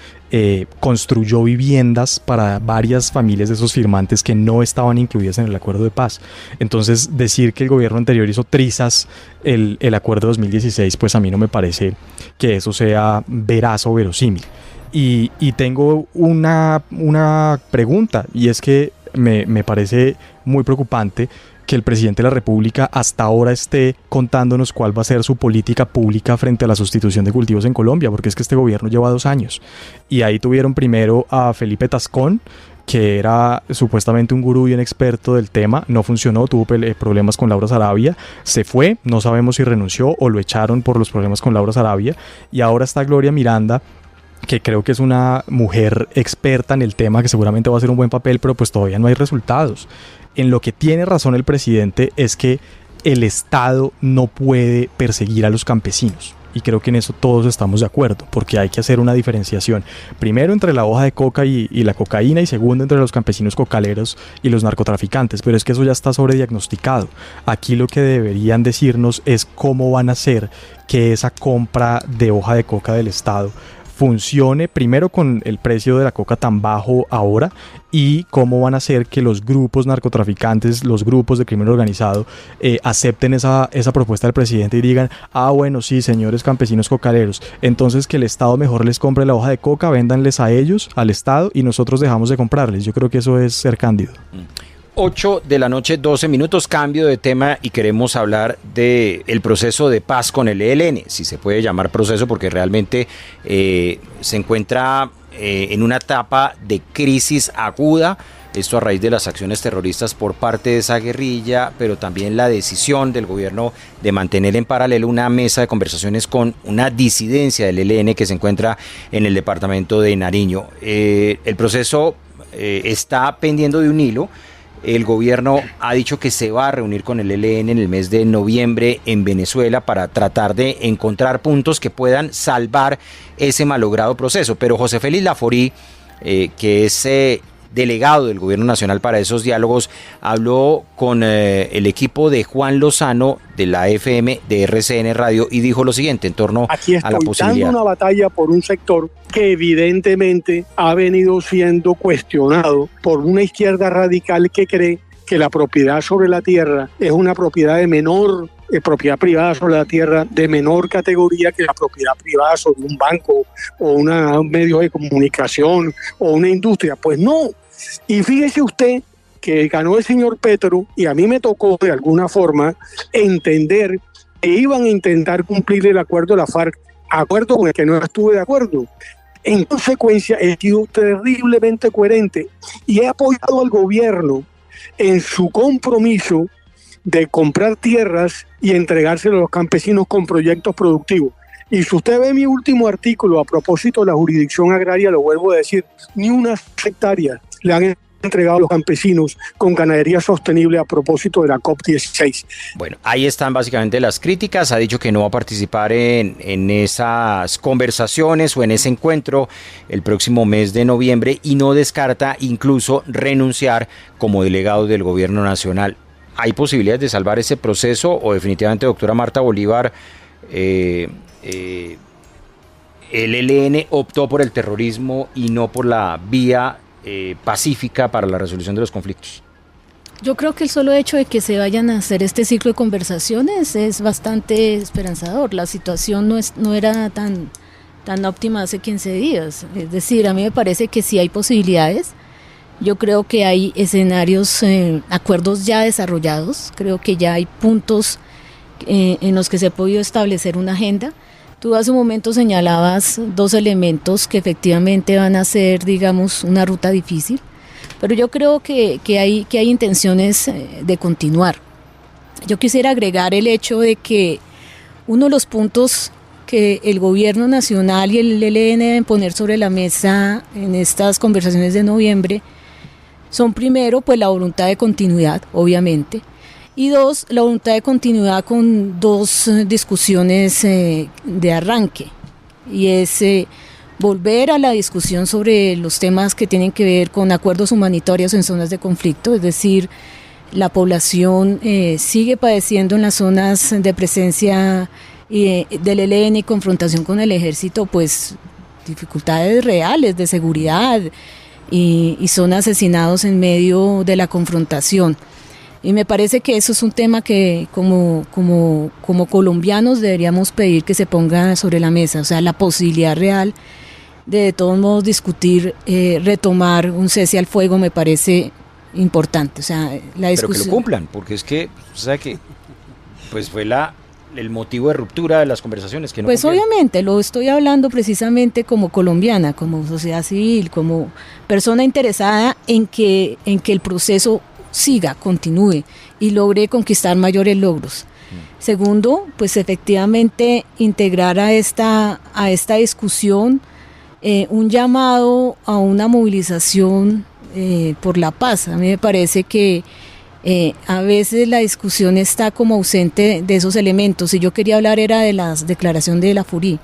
construyó viviendas para varias familias de esos firmantes que no estaban incluidas en el acuerdo de paz. Entonces, decir que el gobierno anterior hizo trizas el acuerdo de 2016, pues a mí no me parece que eso sea veraz o verosímil. Y tengo una pregunta, y es que me parece muy preocupante que el presidente de la República hasta ahora esté contándonos cuál va a ser su política pública frente a la sustitución de cultivos en Colombia, porque es que este gobierno lleva 2 años. Y ahí tuvieron primero a Felipe Tascón, que era supuestamente un gurú y un experto del tema, no funcionó, tuvo problemas con Laura Sarabia, se fue, no sabemos si renunció o lo echaron por los problemas con Laura Sarabia, y ahora está Gloria Miranda, que creo que es una mujer experta en el tema, que seguramente va a hacer un buen papel, pero pues todavía no hay resultados. En lo que tiene razón el presidente es que el Estado no puede perseguir a los campesinos. Y creo que en eso todos estamos de acuerdo, porque hay que hacer una diferenciación. Primero entre la hoja de coca y la cocaína, y segundo entre los campesinos cocaleros y los narcotraficantes. Pero es que eso ya está sobrediagnosticado. Aquí lo que deberían decirnos es cómo van a hacer que esa compra de hoja de coca del Estado funcione, primero con el precio de la coca tan bajo ahora, y cómo van a hacer que los grupos narcotraficantes, los grupos de crimen organizado acepten esa propuesta del presidente y digan, bueno, sí, señores campesinos cocaleros, entonces que el Estado mejor les compre la hoja de coca, véndanles a ellos, al Estado, y nosotros dejamos de comprarles. Yo creo que eso es ser cándido. 8 de la noche, 12 minutos, cambio de tema, y queremos hablar del proceso de paz con el ELN, si se puede llamar proceso, porque realmente se encuentra en una etapa de crisis aguda, esto a raíz de las acciones terroristas por parte de esa guerrilla, pero también la decisión del gobierno de mantener en paralelo una mesa de conversaciones con una disidencia del ELN que se encuentra en el departamento de Nariño. El proceso está pendiendo de un hilo. El gobierno ha dicho que se va a reunir con el ELN en el mes de noviembre en Venezuela para tratar de encontrar puntos que puedan salvar ese malogrado proceso. Pero José Félix Laforí, que es delegado del Gobierno Nacional para esos diálogos, habló con el equipo de Juan Lozano de la FM de RCN Radio y dijo lo siguiente en torno a la posibilidad. Dando una batalla por un sector que evidentemente ha venido siendo cuestionado por una izquierda radical que cree que la propiedad sobre la tierra es una propiedad de menor propiedad privada sobre la tierra de menor categoría que la propiedad privada sobre un banco o un medio de comunicación o una industria. Pues no. Y fíjese usted que ganó el señor Petro y a mí me tocó de alguna forma entender que iban a intentar cumplir el acuerdo de la FARC, acuerdo con el que no estuve de acuerdo. En consecuencia, he sido terriblemente coherente y he apoyado al gobierno en su compromiso de comprar tierras y entregárselo a los campesinos con proyectos productivos. Y si usted ve mi último artículo a propósito de la jurisdicción agraria, lo vuelvo a decir, ni unas hectáreas le han entregado a los campesinos con ganadería sostenible a propósito de la COP16. Bueno, ahí están básicamente las críticas. Ha dicho que no va a participar en esas conversaciones o en ese encuentro el próximo mes de noviembre y no descarta incluso renunciar como delegado del gobierno nacional. ¿Hay posibilidades de salvar ese proceso o definitivamente, doctora Marta Bolívar, el ELN optó por el terrorismo y no por la vía pacífica para la resolución de los conflictos? Yo creo que el solo hecho de que se vayan a hacer este ciclo de conversaciones es bastante esperanzador. La situación no era tan óptima hace 15 días. Es decir, a mí me parece que sí hay posibilidades. Yo creo que hay escenarios, acuerdos ya desarrollados. Creo que ya hay puntos en los que se ha podido establecer una agenda. Tú hace un momento señalabas dos elementos que efectivamente van a ser, digamos, una ruta difícil, pero yo creo que hay intenciones de continuar. Yo quisiera agregar el hecho de que uno de los puntos que el gobierno nacional y el ELN deben poner sobre la mesa en estas conversaciones de noviembre son primero pues la voluntad de continuidad, obviamente, y dos, la voluntad de continuidad con dos discusiones de arranque, y es volver a la discusión sobre los temas que tienen que ver con acuerdos humanitarios en zonas de conflicto, es decir, la población sigue padeciendo en las zonas de presencia del ELN y confrontación con el ejército, pues dificultades reales de seguridad y son asesinados en medio de la confrontación. Y me parece que eso es un tema que como colombianos deberíamos pedir que se ponga sobre la mesa, o sea, la posibilidad real de todos modos discutir, retomar un cese al fuego me parece importante, o sea, la discusión. Pero que lo cumplan, porque es que, o sea, que pues fue el motivo de ruptura de las conversaciones. Que no pues cumplieron. obviamente, lo estoy hablando precisamente como colombiana, como sociedad civil, como persona interesada en que el proceso siga, continúe y logre conquistar mayores logros. Segundo, pues efectivamente integrar a esta discusión un llamado a una movilización por la paz. A mí me parece que a veces la discusión está como ausente de esos elementos, y yo quería hablar era de la declaración de la FURI.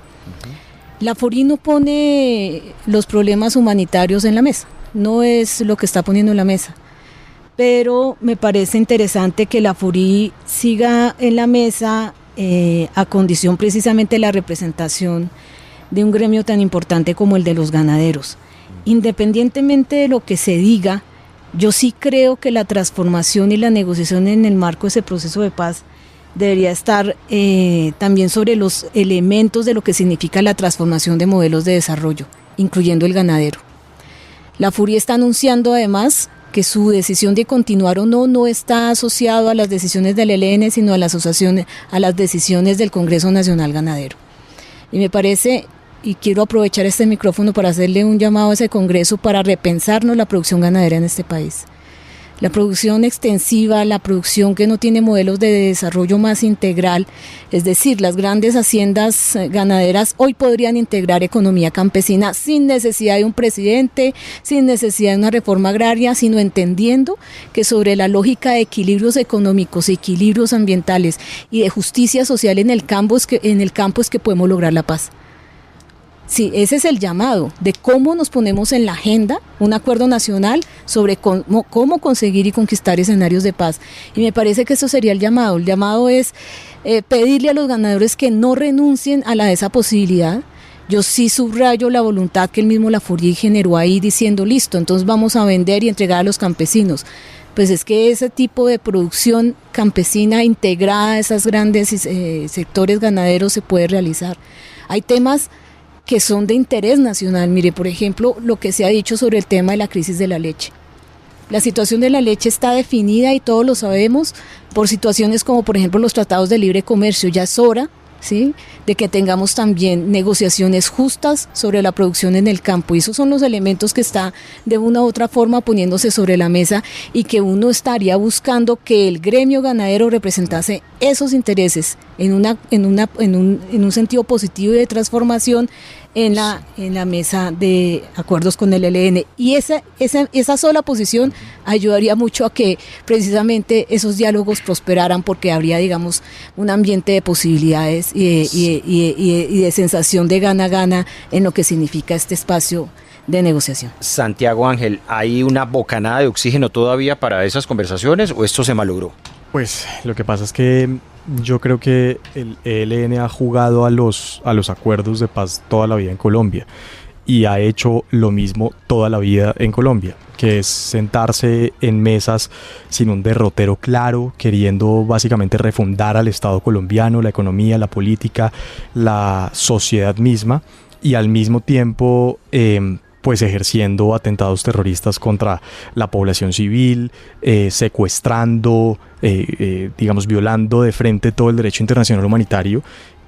La FURI no pone los problemas humanitarios en la mesa, no es lo que está poniendo en la mesa. Pero me parece interesante que la FURI siga en la mesa a condición precisamente de la representación de un gremio tan importante como el de los ganaderos. Independientemente de lo que se diga, yo sí creo que la transformación y la negociación en el marco de ese proceso de paz debería estar también sobre los elementos de lo que significa la transformación de modelos de desarrollo, incluyendo el ganadero. La FURI está anunciando además que su decisión de continuar o no está asociado a las decisiones del ELN, sino a las decisiones del Congreso Nacional Ganadero. Y me parece, y quiero aprovechar este micrófono para hacerle un llamado a ese Congreso para repensarnos la producción ganadera en este país. La producción extensiva, la producción que no tiene modelos de desarrollo más integral, es decir, las grandes haciendas ganaderas hoy podrían integrar economía campesina sin necesidad de un presidente, sin necesidad de una reforma agraria, sino entendiendo que sobre la lógica de equilibrios económicos, equilibrios ambientales y de justicia social en el campo es que podemos lograr la paz. Sí, ese es el llamado de cómo nos ponemos en la agenda un acuerdo nacional sobre cómo conseguir y conquistar escenarios de paz. Y me parece que eso sería el llamado. El llamado es pedirle a los ganadores que no renuncien a esa posibilidad. Yo sí subrayo la voluntad que el mismo la FURI generó ahí diciendo, listo, entonces vamos a vender y entregar a los campesinos. Pues es que ese tipo de producción campesina integrada a esos grandes sectores ganaderos se puede realizar. Hay temas que son de interés nacional. Mire, por ejemplo, lo que se ha dicho sobre el tema de la crisis de la leche. La situación de la leche está definida y todos lo sabemos por situaciones como, por ejemplo, los tratados de libre comercio. Ya es hora, ¿sí?, de que tengamos también negociaciones justas sobre la producción en el campo. Y esos son los elementos que está de una u otra forma poniéndose sobre la mesa y que uno estaría buscando que el gremio ganadero representase esos intereses en un sentido positivo y de transformación en la mesa de acuerdos con el ELN. Y esa sola posición ayudaría mucho a que precisamente esos diálogos prosperaran, porque habría, digamos, un ambiente de posibilidades y de sensación de gana-gana en lo que significa este espacio de negociación. Santiago Ángel, ¿hay una bocanada de oxígeno todavía para esas conversaciones o esto se malogró? Pues lo que pasa es que yo creo que el ELN ha jugado a los acuerdos de paz toda la vida en Colombia y ha hecho lo mismo toda la vida en Colombia, que es sentarse en mesas sin un derrotero claro, queriendo básicamente refundar al Estado colombiano, la economía, la política, la sociedad misma, y al mismo tiempo pues ejerciendo atentados terroristas contra la población civil, secuestrando, digamos, violando de frente todo el derecho internacional humanitario.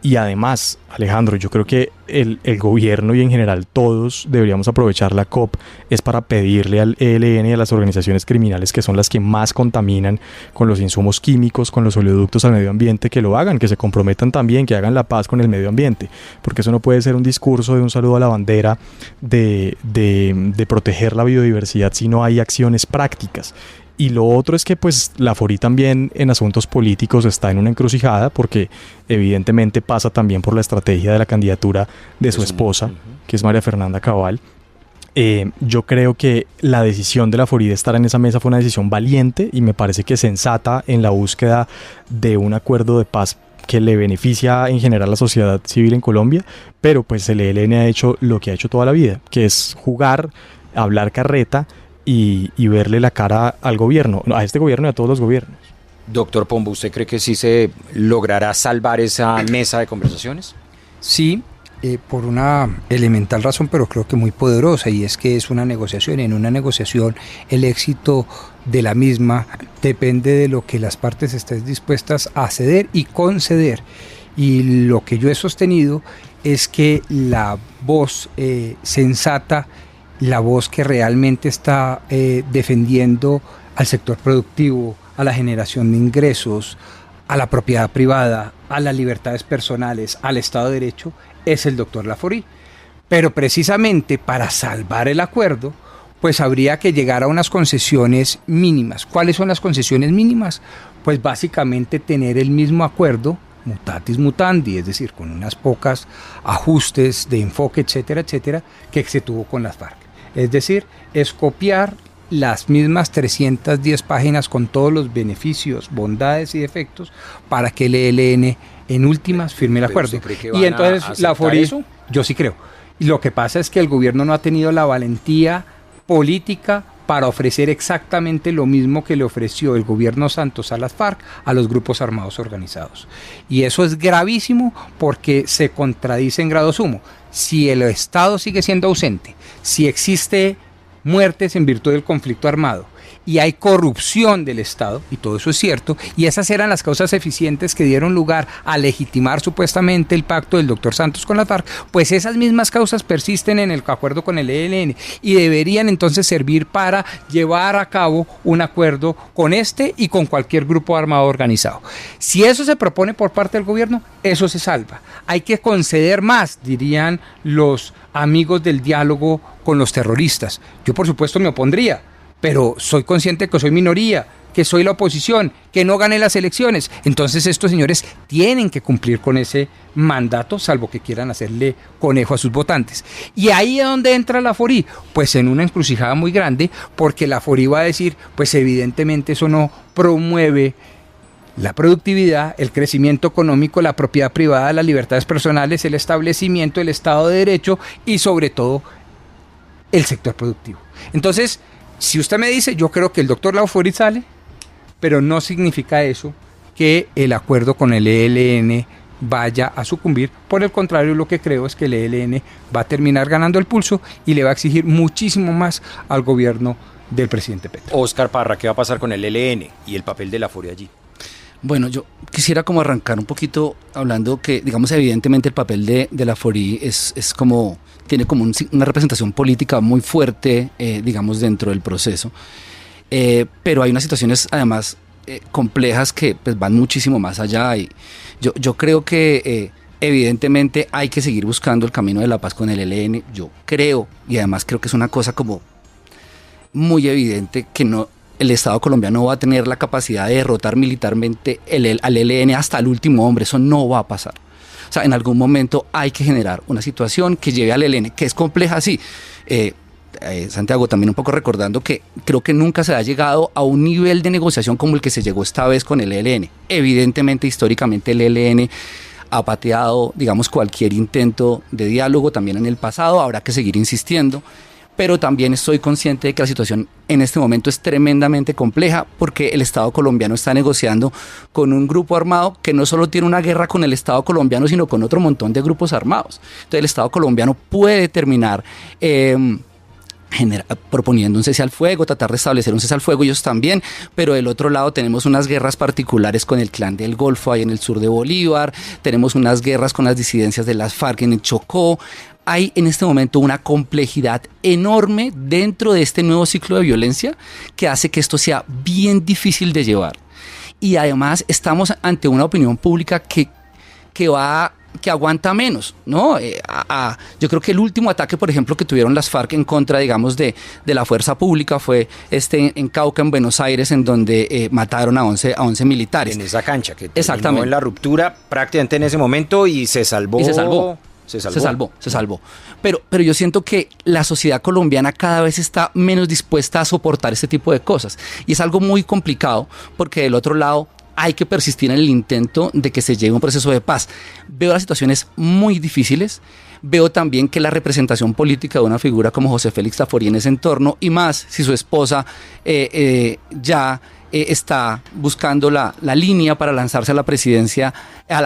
Y además, Alejandro, yo creo que el gobierno y en general todos deberíamos aprovechar la COP es para pedirle al ELN y a las organizaciones criminales, que son las que más contaminan con los insumos químicos, con los oleoductos al medio ambiente, que lo hagan, que se comprometan también, que hagan la paz con el medio ambiente, porque eso no puede ser un discurso de un saludo a la bandera de proteger la biodiversidad si no hay acciones prácticas. Y lo otro es que pues la FORI también en asuntos políticos está en una encrucijada, porque evidentemente pasa también por la estrategia de la candidatura de su esposa, que es María Fernanda Cabal. Yo creo que la decisión de la FORI de estar en esa mesa fue una decisión valiente y me parece que sensata en la búsqueda de un acuerdo de paz que le beneficia en general a la sociedad civil en Colombia, pero pues el ELN ha hecho lo que ha hecho toda la vida, que es jugar, hablar carreta y verle la cara al gobierno, a este gobierno y a todos los gobiernos. Doctor Pombo, ¿usted cree que sí se logrará salvar esa mesa de conversaciones? Sí, por una elemental razón, pero creo que muy poderosa, y es que es una negociación. En una negociación el éxito de la misma depende de lo que las partes estén dispuestas a ceder y conceder. Y lo que yo he sostenido es que la voz sensata, la voz que realmente está defendiendo al sector productivo, a la generación de ingresos, a la propiedad privada, a las libertades personales, al Estado de Derecho, es el doctor Laforí. Pero precisamente para salvar el acuerdo, pues habría que llegar a unas concesiones mínimas. ¿Cuáles son las concesiones mínimas? Pues básicamente tener el mismo acuerdo, mutatis mutandi, es decir, con unas pocas ajustes de enfoque, etcétera, etcétera, que se tuvo con las FARC. Es decir, es copiar las mismas 310 páginas con todos los beneficios, bondades y defectos para que el ELN en últimas firme el acuerdo. Y entonces la FORI, yo sí creo. Y lo que pasa es que el gobierno no ha tenido la valentía política para ofrecer exactamente lo mismo que le ofreció el gobierno Santos a las FARC, a los grupos armados organizados. Y eso es gravísimo porque se contradice en grado sumo. Si el Estado sigue siendo ausente, si existe muertes en virtud del conflicto armado y hay corrupción del Estado, y todo eso es cierto, y esas eran las causas eficientes que dieron lugar a legitimar supuestamente el pacto del doctor Santos con la FARC, pues esas mismas causas persisten en el acuerdo con el ELN y deberían entonces servir para llevar a cabo un acuerdo con este y con cualquier grupo armado organizado. Si eso se propone por parte del gobierno, eso se salva. Hay que conceder más, dirían los amigos del diálogo con los terroristas. Yo por supuesto me opondría, pero soy consciente que soy minoría, que soy la oposición, que no gané las elecciones. Entonces estos señores tienen que cumplir con ese mandato, salvo que quieran hacerle conejo a sus votantes. Y ahí es donde entra la FORI, pues en una encrucijada muy grande, porque la FORI va a decir, pues evidentemente eso no promueve la productividad, el crecimiento económico, la propiedad privada, las libertades personales, el establecimiento, el Estado de Derecho y sobre todo el sector productivo. Entonces, si usted me dice, yo creo que el doctor Laforí sale, pero no significa eso que el acuerdo con el ELN vaya a sucumbir. Por el contrario, lo que creo es que el ELN va a terminar ganando el pulso y le va a exigir muchísimo más al gobierno del presidente Petro. Oscar Parra, ¿qué va a pasar con el ELN y el papel de Laforí allí? Bueno, yo quisiera como arrancar un poquito hablando que, digamos, evidentemente el papel de Laforí es como, tiene como una representación política muy fuerte, digamos, dentro del proceso. Pero hay unas situaciones, además, complejas que pues, van muchísimo más allá. Y yo creo que Evidentemente hay que seguir buscando el camino de la paz con el ELN. Yo creo, y además creo que es una cosa como muy evidente, que el Estado colombiano va a tener la capacidad de derrotar militarmente al ELN hasta el último hombre. Eso no va a pasar. O sea, en algún momento hay que generar una situación que lleve al ELN, que es compleja, sí. Santiago, también un poco recordando que creo que nunca se ha llegado a un nivel de negociación como el que se llegó esta vez con el ELN. Evidentemente, históricamente, el ELN ha pateado, digamos, cualquier intento de diálogo también en el pasado. Habrá que seguir insistiendo, pero también estoy consciente de que la situación en este momento es tremendamente compleja, porque el Estado colombiano está negociando con un grupo armado que no solo tiene una guerra con el Estado colombiano, sino con otro montón de grupos armados. Entonces el Estado colombiano puede terminar proponiendo un cese al fuego, tratar de establecer un cese al fuego, ellos también, pero del otro lado tenemos unas guerras particulares con el Clan del Golfo ahí en el sur de Bolívar, tenemos unas guerras con las disidencias de las FARC en el Chocó. Hay en este momento una complejidad enorme dentro de este nuevo ciclo de violencia que hace que esto sea bien difícil de llevar. Y además estamos ante una opinión pública que aguanta menos, ¿no? Yo creo que el último ataque, por ejemplo, que tuvieron las FARC en contra, digamos, de la fuerza pública fue en Cauca, en Buenos Aires, en donde mataron a 11 militares. En esa cancha que exactamente terminó en la ruptura prácticamente en ese momento y se salvó. Se salvó. Pero yo siento que la sociedad colombiana cada vez está menos dispuesta a soportar este tipo de cosas. Y es algo muy complicado porque del otro lado hay que persistir en el intento de que se llegue a un proceso de paz. Veo las situaciones muy difíciles. Veo también que la representación política de una figura como José Félix Laforía en ese entorno, y más si su esposa está buscando la línea para lanzarse a la presidencia,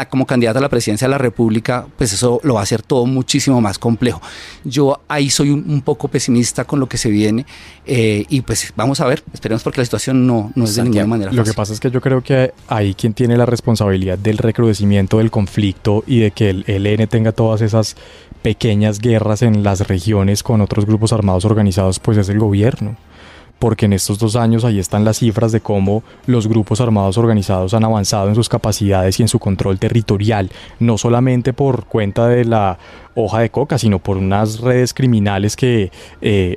como candidata a la presidencia de la República, pues eso lo va a hacer todo muchísimo más complejo. Yo ahí soy un poco pesimista con lo que se viene, y pues vamos a ver, esperemos, porque la situación no es de ninguna manera fácil. Lo que pasa es que yo creo que ahí quien tiene la responsabilidad del recrudecimiento del conflicto y de que el ELN tenga todas esas pequeñas guerras en las regiones con otros grupos armados organizados, pues es el gobierno. Porque en estos 2 años ahí están las cifras de cómo los grupos armados organizados han avanzado en sus capacidades y en su control territorial, no solamente por cuenta de la hoja de coca, sino por unas redes criminales que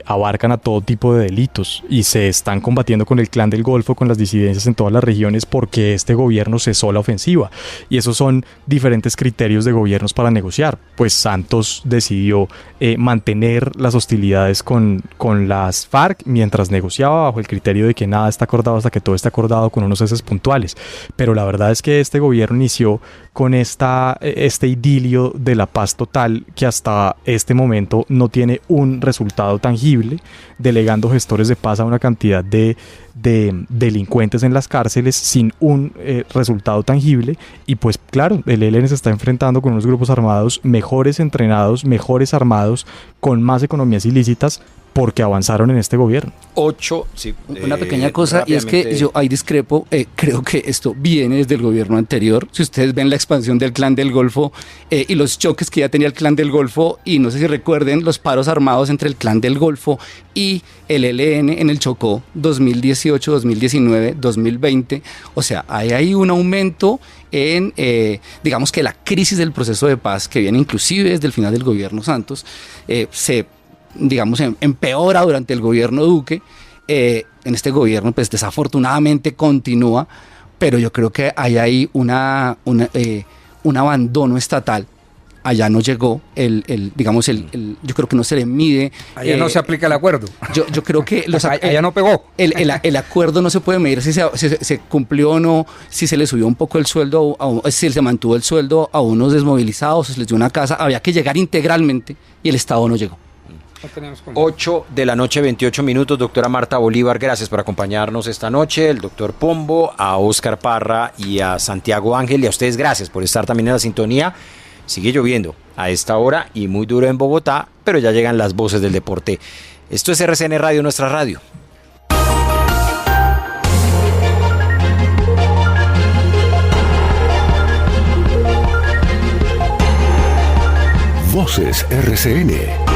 abarcan a todo tipo de delitos, y se están combatiendo con el Clan del Golfo, con las disidencias en todas las regiones, porque este gobierno cesó la ofensiva. Y esos son diferentes criterios de gobiernos para negociar. Pues Santos decidió mantener las hostilidades con las FARC mientras negociaba, bajo el criterio de que nada está acordado hasta que todo está acordado, con unos ceses puntuales. Pero la verdad es que este gobierno inició con este idilio de la paz total, que hasta este momento no tiene un resultado tangible, delegando gestores de paz a una cantidad de delincuentes en las cárceles sin un resultado tangible. Y pues claro, el ELN se está enfrentando con unos grupos armados mejores entrenados, mejores armados, con más economías ilícitas, porque avanzaron en este gobierno. Una pequeña cosa, y es que yo ahí discrepo. Creo que esto viene desde el gobierno anterior. Si ustedes ven la expansión del Clan del Golfo y los choques que ya tenía el Clan del Golfo, y no sé si recuerden los paros armados entre el Clan del Golfo y el ELN en el Chocó 2018, 2019, 2020, o sea, hay un aumento en, digamos que la crisis del proceso de paz, que viene inclusive desde el final del gobierno Santos, digamos, empeora durante el gobierno Duque. En este gobierno, pues desafortunadamente continúa, pero yo creo que hay ahí un abandono estatal. Allá no llegó yo creo que no se le mide. Allá no se aplica el acuerdo. Yo creo que allá no pegó. El acuerdo no se puede medir si se cumplió o no, si se le subió un poco el sueldo, si se mantuvo el sueldo a unos desmovilizados, si se les dio una casa. Había que llegar integralmente y el Estado no llegó. 8 de la noche, 28 minutos. Doctora Marta Bolívar, gracias por acompañarnos esta noche. El doctor Pombo, a Óscar Parra y a Santiago Ángel, y a ustedes gracias por estar también en la sintonía. Sigue lloviendo a esta hora y muy duro en Bogotá, pero ya llegan las voces del deporte. Esto es RCN Radio, nuestra radio. Voces RCN.